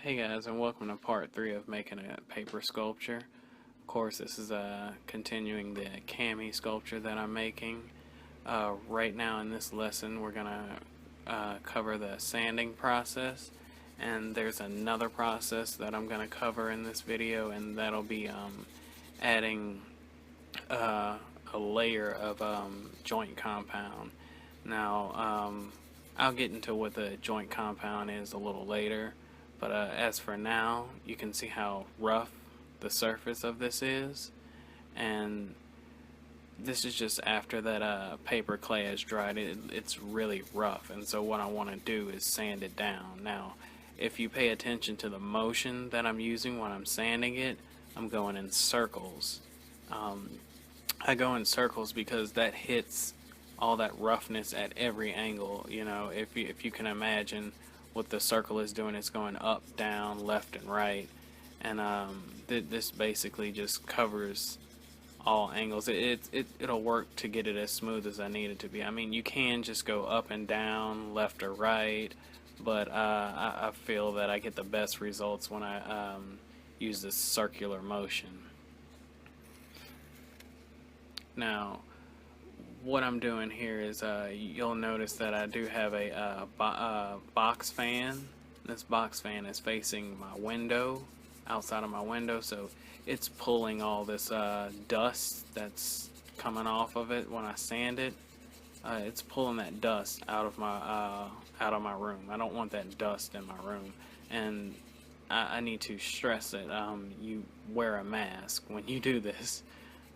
Hey guys, and welcome to part 3 of making a paper sculpture. Of course, this is continuing the Cammy sculpture that I'm making. Right now in this lesson, we're going to cover the sanding process, and there's another process that I'm going to cover in this video, and that'll be adding a layer of joint compound. Now, I'll get into what the joint compound is a little later. But as for now, you can see how rough the surface of this is, and this is just after that paper clay has dried. It's really rough, and so what I want to do is sand it down. Now, if you pay attention to the motion that I'm using when I'm sanding it, I'm going in circles. I go in circles because that hits all that roughness at every angle. You know, if you can imagine what the circle is doing, it's going up, down, left, and right, and this basically just covers all angles. It'll work to get it as smooth as I need it to be. I mean, you can just go up and down, left or right, but I feel that I get the best results when I use this circular motion. Now, what I'm doing here is you'll notice that I do have a box fan. This box fan is facing my window, outside of my window, so it's pulling all this dust that's coming off of it when I sand it. It's pulling that dust out of my room. I don't want that dust in my room, and I need to stress that you wear a mask when you do this.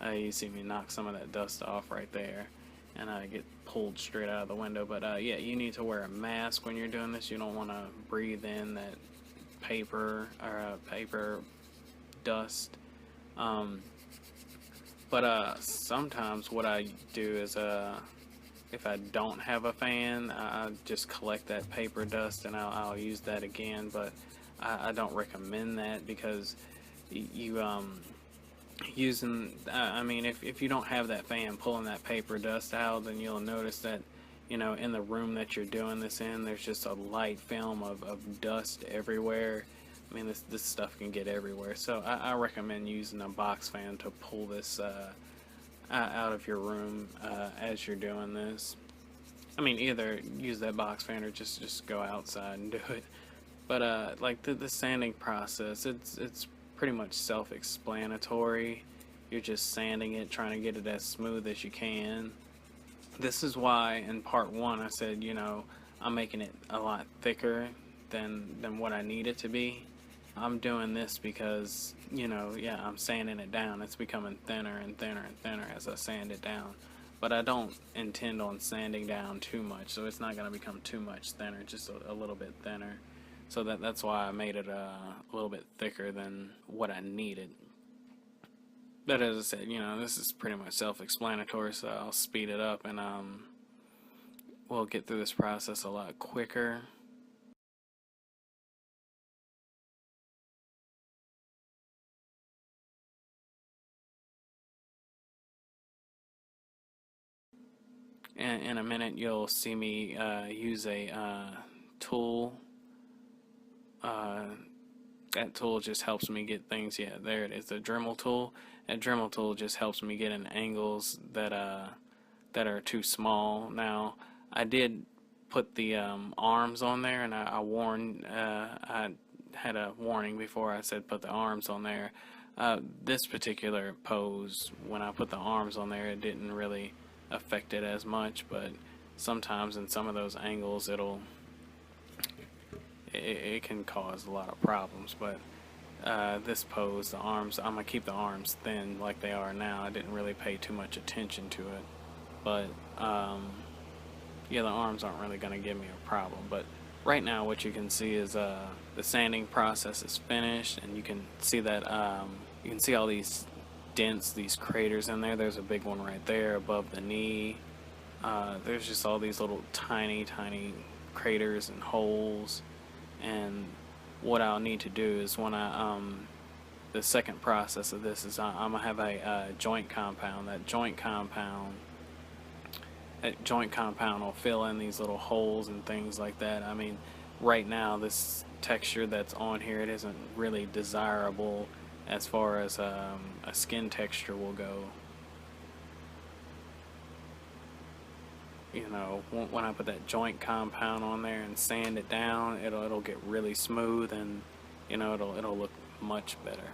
You see me knock some of that dust off right there, and I get pulled straight out of the window. But yeah, you need to wear a mask when you're doing this. You don't want to breathe in that paper or paper dust. But sometimes what I do is if I don't have a fan, I just collect that paper dust and I'll use that again. But I don't recommend that because you I mean, if you don't have that fan pulling that paper dust out, then you'll notice that, you know, in the room that you're doing this in, there's just a light film of dust everywhere. I mean, this stuff can get everywhere, so I recommend using a box fan to pull this out of your room as you're doing this. I mean, either use that box fan or just go outside and do it. But like the sanding process, it's pretty much self-explanatory. You're just sanding it, trying to get it as smooth as you can. This is why in part 1 I said, you know, I'm making it a lot thicker than what I need it to be. I'm doing this because, you know, yeah, I'm sanding it down. It's becoming thinner and thinner and thinner as I sand it down. But I don't intend on sanding down too much, so it's not going to become too much thinner, just a little bit thinner. So that's why I made it a little bit thicker than what I needed. But as I said, you know, this is pretty much self-explanatory, so I'll speed it up and we'll get through this process a lot quicker. In a minute, you'll see me use a tool. That tool just helps me get things, yeah, there it is, the Dremel tool. That Dremel tool just helps me get in angles that are too small. Now, I did put the arms on there, and I warned, I had a warning before I said put the arms on there. This particular pose, when I put the arms on there, it didn't really affect it as much, but sometimes in some of those angles it can cause a lot of problems. But this pose, the arms, I'm gonna keep the arms thin like they are now. I didn't really pay too much attention to it, but yeah, the arms aren't really gonna give me a problem. But right now what you can see is the sanding process is finished, and you can see that you can see all these dents, these craters in there. There's a big one right there above the knee. There's just all these little tiny craters and holes. And what I'll need to do is when the second process of this is I'm gonna have a joint compound. That joint compound will fill in these little holes and things like that. I mean, right now this texture that's on here, it isn't really desirable as far as a skin texture will go. You know, when I put that joint compound on there and sand it down, it'll get really smooth, and you know, it'll look much better.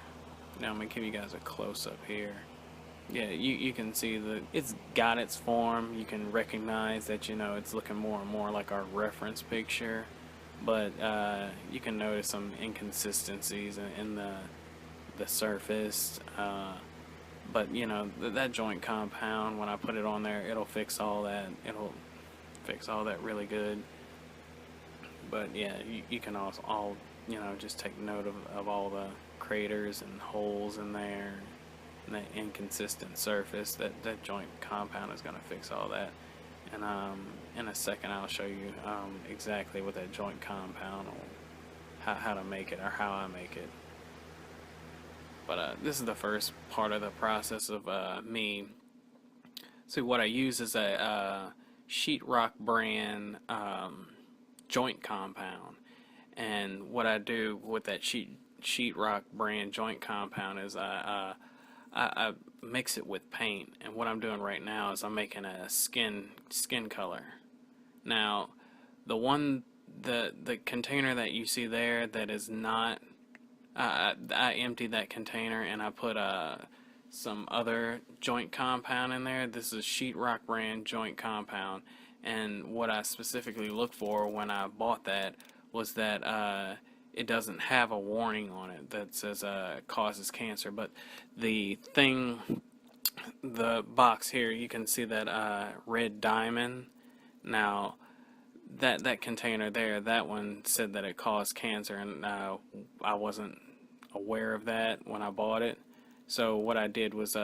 Now I'm gonna give you guys a close up here. Yeah, you can see that it's got its form. You can recognize that, you know, it's looking more and more like our reference picture, but you can notice some inconsistencies in the surface. But you know, that joint compound, when I put it on there, it'll fix all that. It'll fix all that really good. But yeah, you can also you know, just take note of all the craters and holes in there and that inconsistent surface. That joint compound is going to fix all that. And in a second I'll show you exactly what that joint compound, or how to make it, or how I make it. But this is the first part of the process of me. So what I use is a sheetrock brand joint compound, and what I do with that sheetrock brand joint compound is I mix it with paint. And what I'm doing right now is I'm making a skin color. Now the container that you see there, that is not, I emptied that container and I put some other joint compound in there. This is sheetrock brand joint compound, and what I specifically looked for when I bought that was that it doesn't have a warning on it that says causes cancer. But the box here, you can see that red diamond. Now that container there, that one said that it caused cancer, and I wasn't aware of that when I bought it. So what I did was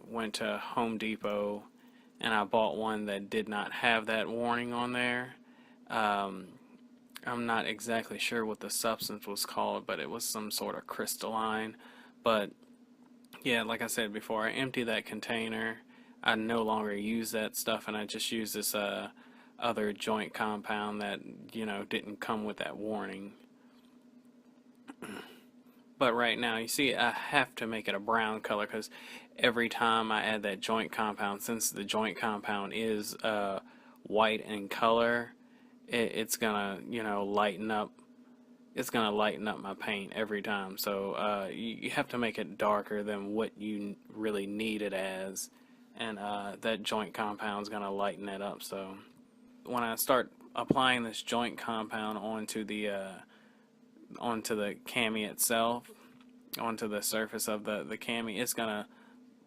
went to Home Depot and I bought one that did not have that warning on there. I'm not exactly sure what the substance was called, but it was some sort of crystalline. But yeah, like I said before, I empty that container. I no longer use that stuff, and I just use this other joint compound that, you know, didn't come with that warning. But right now, you see, I have to make it a brown color, because every time I add that joint compound, since the joint compound is white in color, it's gonna, you know, lighten up. It's gonna lighten up my paint every time. So you have to make it darker than what you really need it as, and that joint compound is gonna lighten it up. So when I start applying this joint compound onto the Cammy itself, onto the surface of the Cammy, it's gonna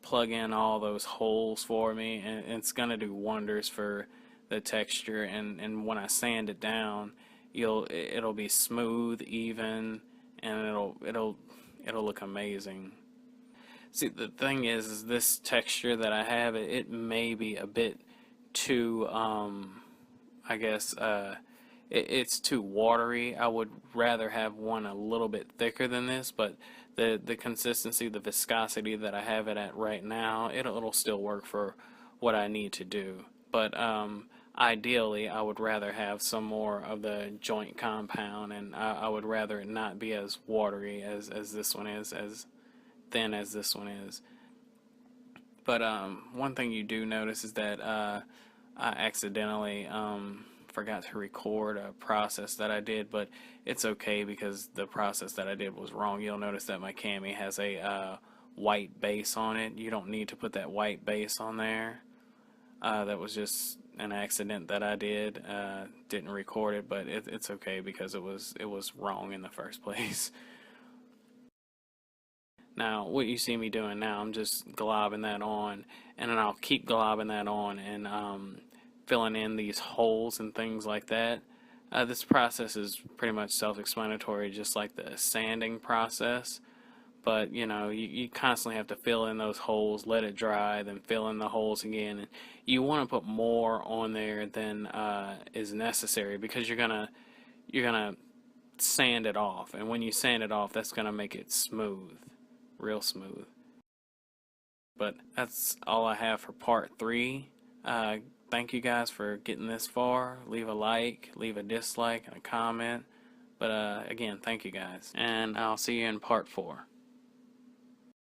plug in all those holes for me, and it's gonna do wonders for the texture. And when I sand it down, it'll be smooth, even, and it'll look amazing. See, the thing is this texture that I have, it may be a bit too I guess it's too watery. I would rather have one a little bit thicker than this, but the consistency, the viscosity that I have it at right now, it'll still work for what I need to do. But ideally, I would rather have some more of the joint compound, and I would rather it not be as watery as this one is, as thin as this one is. But one thing you do notice is that I accidentally forgot to record a process that I did, but it's okay because the process that I did was wrong. You'll notice that my Cammy has a white base on it. You don't need to put that white base on there. That was just an accident that I did. Didn't record it, but it's okay because it was wrong in the first place. Now, what you see me doing now, I'm just globbing that on, and then I'll keep globbing that on and filling in these holes and things like that. This process is pretty much self-explanatory, just like the sanding process. But you know, you constantly have to fill in those holes, let it dry, then fill in the holes again. And you want to put more on there than is necessary, because you're gonna sand it off, and when you sand it off, that's gonna make it smooth, real smooth. But that's all I have for part 3. Thank you guys for getting this far. Leave a like, leave a dislike, and a comment. But again, thank you guys, and I'll see you in part 4.